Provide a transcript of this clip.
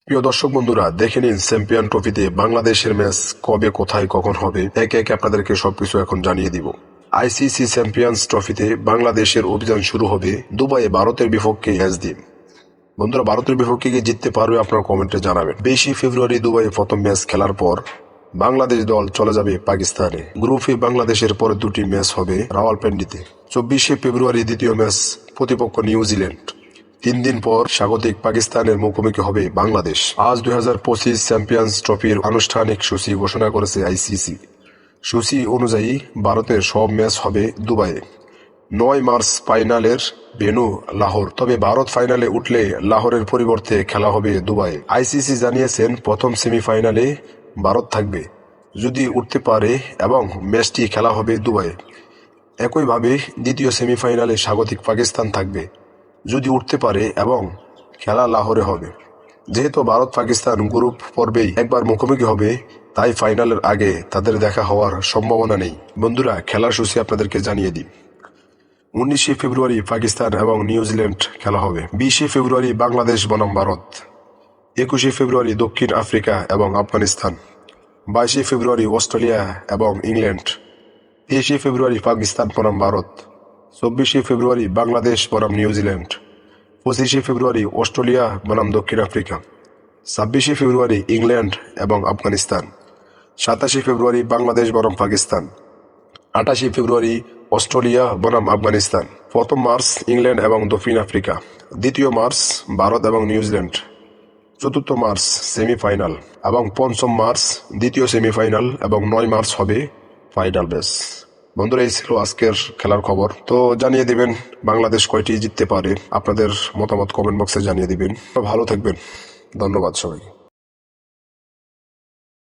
প্রিয় দর্শক বন্ধুরা, দেখে নিন চ্যাম্পিয়ন ট্রফিতে বাংলাদেশের ম্যাচ কবে, কোথায়, কখন হবে। একে একে আপনাদেরকে সবকিছু এখন জানিয়ে দিব। আইসিসি চ্যাম্পিয়ন্স ট্রফিতে বাংলাদেশের অভিযান শুরু হবে দুবাইয়ে ভারতের বিপক্ষে ম্যাচ দিয়ে। বন্ধুরা, ভারতের বিপক্ষে গিয়ে জিততে পারবে আপনারা কমেন্টে জানাবেন। 20 ফেব্রুয়ারি দুবাইয়ে প্রথম ম্যাচ খেলার পর বাংলাদেশ দল চলে যাবে পাকিস্তানে। গ্রুপে বাংলাদেশের পরে দুটি ম্যাচ হবে রাওয়ালপিন্ডিতে। 24 ফেব্রুয়ারি দ্বিতীয় ম্যাচ, প্রতিপক্ষ নিউজিল্যান্ড। 3 দিন পর স্বাগতিক পাকিস্তানের মুখোমুখি হবে বাংলাদেশ। আজ 2025 চ্যাম্পিয়ন্স ট্রফির আনুষ্ঠানিক সূচি ঘোষণা করেছে আইসিসি। সূচি অনুযায়ী ভারতের সব ম্যাচ হবে দুবাইয়ে। 9 মার্চ ফাইনালের ভেন্যু লাহোর, তবে ভারত ফাইনালে উঠলে লাহোরের পরিবর্তে খেলা হবে দুবাইয়ে। আইসিসি জানিয়েছেন প্রথম সেমিফাইনালে ভারত থাকবে যদি উঠতে পারে এবং ম্যাচটি খেলা হবে দুবাইয়ে। একইভাবে দ্বিতীয় সেমিফাইনালে স্বাগতিক পাকিস্তান থাকবে যদি উঠতে পারে এবং খেলা লাহোরে হবে। যেহেতু ভারত পাকিস্তান গ্রুপ পর্বেই একবার মুখোমুখি হবে, তাই ফাইনালের আগে তাদের দেখা হওয়ার সম্ভাবনা নেই। বন্ধুরা, খেলার সূচি আপনাদেরকে জানিয়ে দিই। 19 ফেব্রুয়ারি পাকিস্তান এবং নিউজিল্যান্ড খেলা হবে। 20 ফেব্রুয়ারি বাংলাদেশ বনাম ভারত। 21 ফেব্রুয়ারি দক্ষিণ আফ্রিকা এবং আফগানিস্তান। 22 ফেব্রুয়ারি অস্ট্রেলিয়া এবং ইংল্যান্ড। 23 ফেব্রুয়ারি পাকিস্তান বনাম ভারত। 24 ফেব্রুয়ারি বাংলাদেশ বনাম নিউজিল্যান্ড। 25 ফেব্রুয়ারি অস্ট্রেলিয়া বনাম দক্ষিণ আফ্রিকা। 26 ফেব্রুয়ারি ইংল্যান্ড এবং আফগানিস্তান। 27 ফেব্রুয়ারি বাংলাদেশ বনাম পাকিস্তান। 28 ফেব্রুয়ারি অস্ট্রেলিয়া বনাম আফগানিস্তান। 1 মার্চ ইংল্যান্ড এবং দক্ষিণ আফ্রিকা। 2 মার্চ ভারত এবং নিউজিল্যান্ড। 4 মার্চ সেমিফাইনাল এবং 5 মার্চ দ্বিতীয় সেমিফাইনাল এবং 9 মার্চ হবে ফাইনাল ম্যাচ। বন্ধুরা, এই ছিল আজকের খেলার খবর। তো জানিয়ে দিবেন বাংলাদেশ কয়টি জিততে পারে। আপনাদের মতামত কমেন্ট বক্সে জানিয়ে দিবেন। ভালো থাকবেন। ধন্যবাদ সবাই।